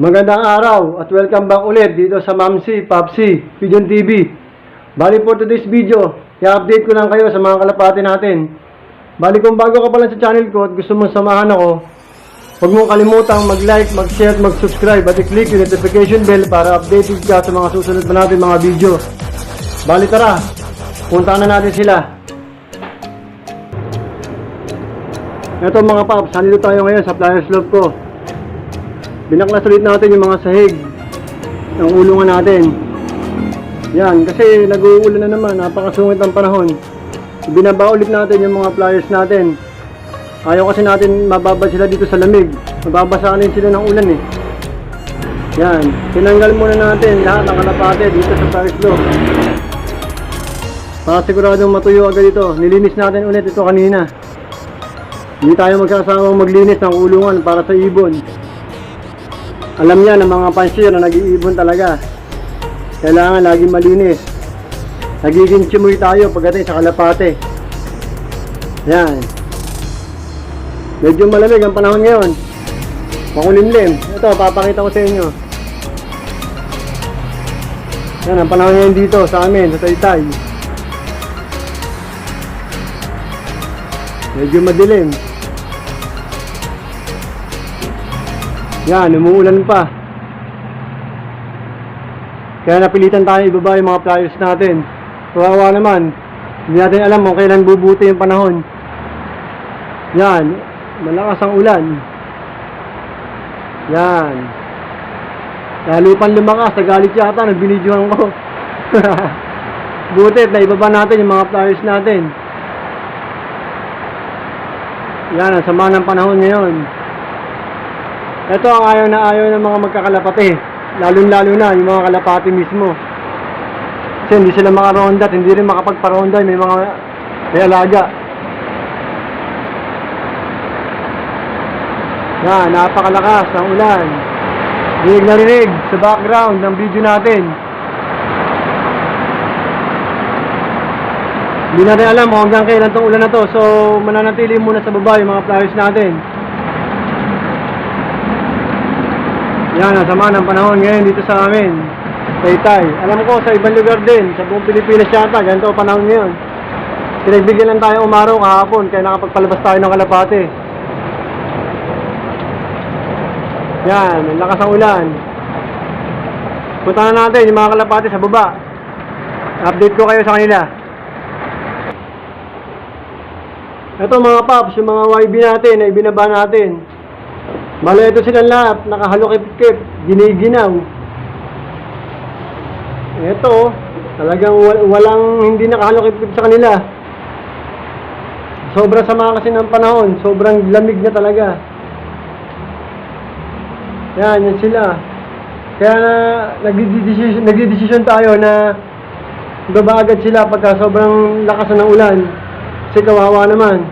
Magandang araw at welcome back ulit dito sa Mamsi, Papsi, Pigeon TV. Bali for today's video, i-update ko lang kayo sa mga kalapati natin. Bali kung bago ka pa lang sa channel ko at gusto mong samahan ako, huwag mong kalimutang mag-like, mag-share at mag-subscribe at i-click yung notification bell para updated ka sa mga susunod pa natin mga video. Bali tara, puntahan na natin sila. Ito mga paps, nandito tayo ngayon sa flyer slope ko. Binaklas ulit natin yung mga sahig ng ulungan natin. Yan, kasi nag-uulan na naman, napakasungit ng panahon. Binaba ulit natin yung mga flyers natin. Ayaw kasi natin mababad sila dito sa lamig. Mababasanin sila ng ulan eh. Yan, tinanggal muna natin lahat ng kalapate dito sa flyer slope. Para siguradong matuyo agad ito. Nilinis natin ulit ito kanina. Hindi tayo magsasawang maglinis ng ulungan para sa ibon. Alam niya ng mga pansier na nag-iibon talaga. Kailangan laging malinis. Nagiging chimoy tayo pagdating sa kalapate. Yan. Medyo malamig ang panahon ngayon. Makulimlim. Ito, papakita ko sa inyo. Yan, ang panahon ngayon dito sa amin, sa Taytay. Medyo madilim. Yan, umuulan pa. Kaya napilitan tayo ibaba yung mga flyers natin. Kawawa naman. Hindi natin alam kung kailan bubuti yung panahon. Yan, malakas ang ulan. Yan. Lalo pang lumakas, nagalit yata, nagbinidyohan ko. Butit, na ibaba natin yung mga flyers natin. Yan, ang sama ng panahon ngayon. Ito ang ayaw na ayaw ng mga magkakalapate. Lalo-lalo na yung mga kalapate mismo. Kasi hindi sila makaronda at hindi rin makapagparonda. May alaga. Yan, napakalakas ng ulan. Rinig na rinig sa background ng video natin. Hindi natin alam kung hanggang kailan itong ulan na to. So mananatili muna sa baba yung mga flyers natin. Yan, sama ng panahon ngayon dito sa amin, Taytay. Alam ko sa ibang lugar din, sa buong Pilipinas yata, ganito ang panahon ngayon. Pinagbigyan lang tayo umaraw kahapon, kaya nakapagpalabas tayo ng kalapate. Yan, lakas ang ulan. Punta na natin yung mga kalapate sa baba. Update ko kayo sa kanila. Ito mga paps, yung mga YB natin na ibinaba natin. Bale, ito silang lahat, nakahalukip-kip, giniginaw. Ito, talagang walang hindi nakahalukip-kip sa kanila. Sobrang sama kasi ng panahon, sobrang lamig na talaga. Yan sila. Kaya nagdidesisyon tayo na baba agad sila pagka sobrang lakas na ng ulan. Kasi kawawa naman.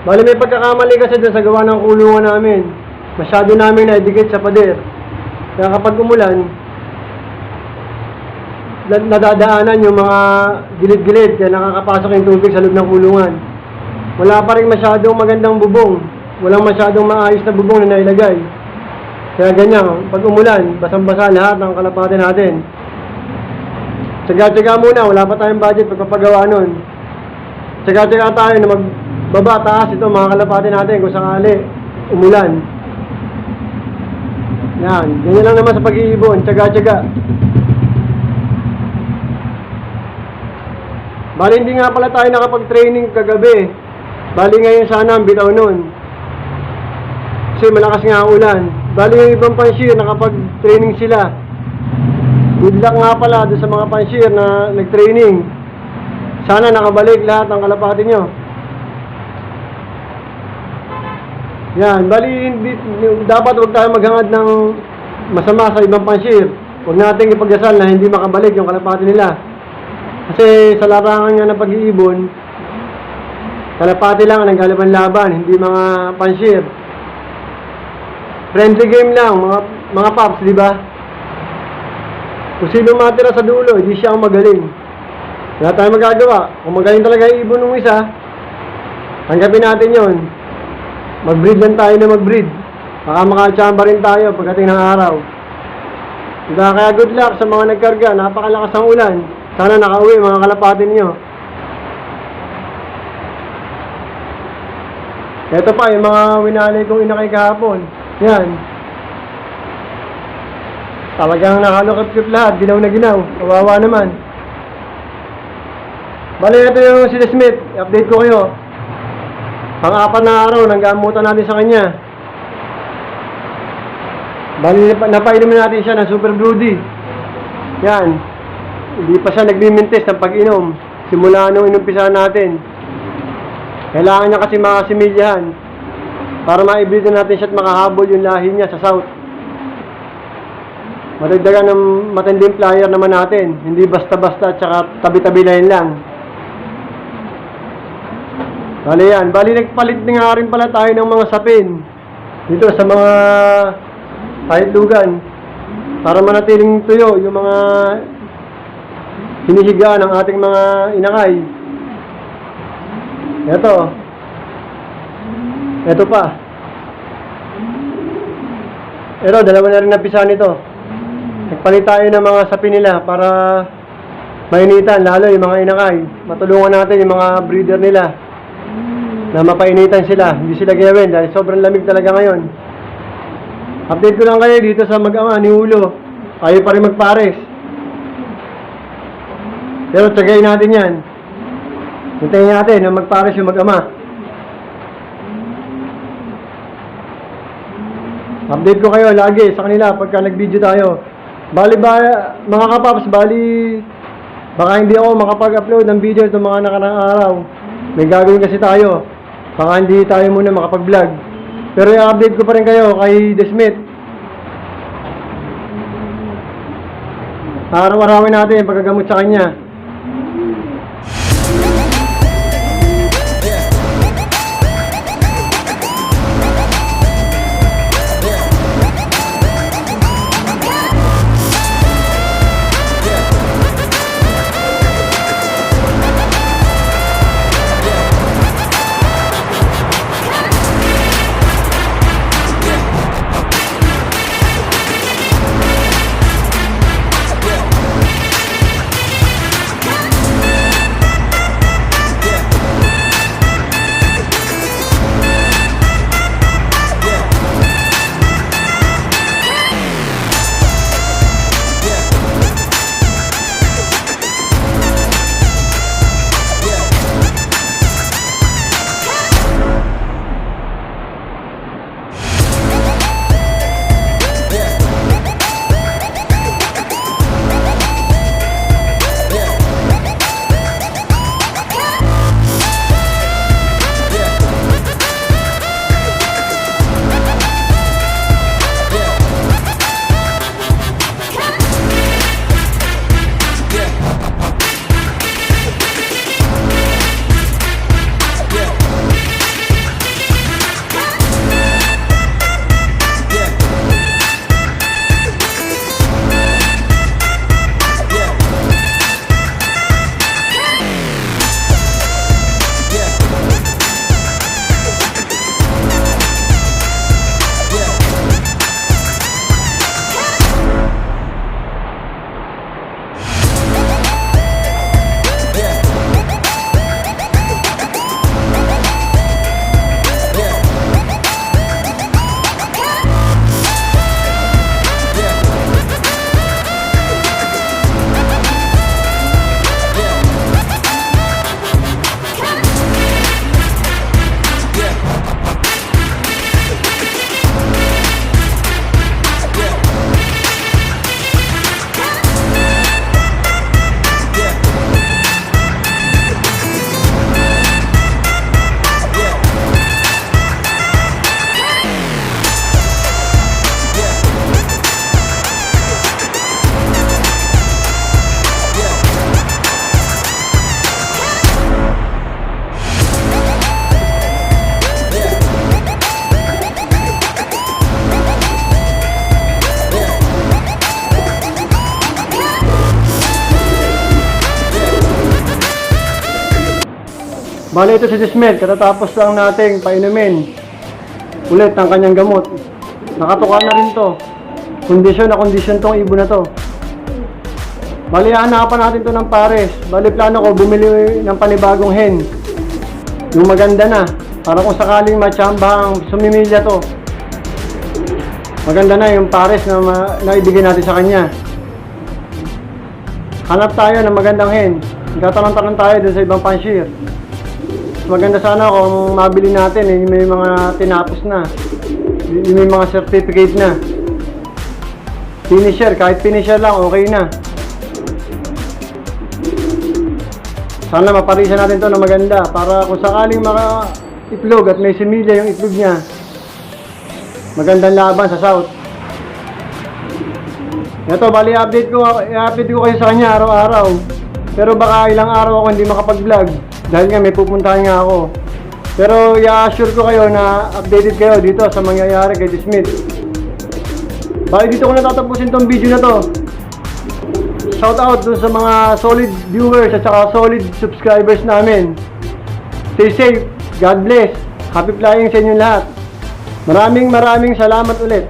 Bali may pagkakamali kasi doon sa gawa ng kulungan namin. Masyado namin na-edikit sa pader. Kaya kapag umulan, nadadaanan yung mga gilid-gilid. Kaya nakakapasok yung tubig sa loob ng kulungan. Wala pa rin masyadong magandang bubong. Walang masyadong maayos na bubong na nailagay. Kaya ganyan, pag umulan, basang-basa lahat ng kalapate natin. Tsaga-tsaga muna, wala pa tayong budget pagpapagawa nun. Tsaga-tsaga tayo na magbaba taas ito mga kalapate natin kung sakali umulan. Yan, ganyan lang naman sa pag-iibon, tsaga-tsaga. Bali hindi nga pala tayo nakapag-training kagabi. Bali ngayon sana ang bitaw nun. Kasi malakas nga ang ulan. Bali yung ibang pansier nakapag-training sila. Good luck nga pala doon sa mga pansier na nag-training. Sana nakabalik lahat ng kalapate nyo. Yan, bali dapat huwag tayo maghangad ng masama sa ibang pansier. Huwag natin ipagdasal na hindi makabalik yung kalapate nila. Kasi sa larangan nga ng pag-iibon, kalapate lang ang naglalaban-laban, hindi mga pansier. Friendly game lang, mga paps, di ba? Kung sino matira sa dulo, hindi siya ang magaling. Wala tayong magagawa. Kung magaling talaga yung ibon ng isa, tanggapin natin yon. Mag-breed lang tayo na mag-breed. Baka makachamba rin tayo pagdating ng araw. Kaya good luck sa mga nagkarga. Napakalakas ng ulan. Sana nakauwi mga kalapatin nyo. Ito pa yung mga winalay kong inakay kahapon. Yan. Talagang nakalukip-kip lahat. Ginaw na ginaw. Kawawa naman. Bale, ito yung si desmet. Update ko kayo. Pang-apat na araw, nanggamutan natin sa kanya. Bali, napainom natin siya ng super broody. Yan. Hindi pa siya nagmimintis ng pag-inom. Simula nung inumpisa natin. Kailangan niya kasi makasimilyahan para ma-breed natin siya at makahabol yung lahi niya sa south. Madagdagan ng matinding flyer naman natin. Hindi basta-basta at saka tabi-tabi na yun lang. Bali yan. Bali, nagpalit nga rin pala tayo ng mga sapin dito sa mga kahitlugan para manatiling tuyo yung mga hinihiga ng ating mga inakay. Ito pa. Ito, dalawa na rin napisa nito. Nagpalit tayo ng mga sapin nila para mainitan, lalo yung mga inakay. Matulungan natin yung mga breeder nila na mapainitan sila. Hindi sila gawin dahil sobrang lamig talaga ngayon. Update ko lang kayo dito sa mag-ama ni Ulo. Ayaw pa rin magpares. Pero tsagayin natin yan. Hintayin natin na magpares yung mag-ama. Update ko kayo lagi sa kanila pagka nag-video tayo. Bali mga kapaps, baka hindi ako makapag-upload ng video itong mga nakarang araw. May gagawin kasi tayo. Baka hindi tayo muna makapag-vlog. Pero i-update ko pa rin kayo kay desmet. Araw-arawin natin pagkagamot sa kanya. Bale, ito si desmet. Katatapos lang nating painumin ulit ang kanyang gamot. Nakatuka na rin to. Kondisyon na kondisyon tong ibon na to. Bali, hanapan natin to ng pares. Bali, plano ko bumili ng panibagong hen. Yung maganda na. Para kung sakaling machambang sumimilya to. Maganda na yung pares na ibigay natin sa kanya. Hanap tayo ng magandang hen. Nagtatanong-tanong tayo dun sa ibang panshir. Maganda sana kung mabili natin yung may mga tinapos na. Yung may mga certificate na. Finisher, kahit finisher lang, okay na. Sana maparisa natin to na maganda para kung sakaling maka-itlog at may similya yung itlog niya, magandang laban sa south. Ito, bali i-update ko kayo sa kanya araw-araw. Pero baka ilang araw ako hindi makapag-vlog dahil nga may pupuntahan nga ako. Pero i-assure ko kayo na updated kayo dito sa mangyayari kay desmet. Bali dito ko natatapusin tong video na to. Shout out dun sa mga solid viewers at saka solid subscribers namin. Stay safe. God bless. Happy flying sa inyo lahat. Maraming salamat ulit.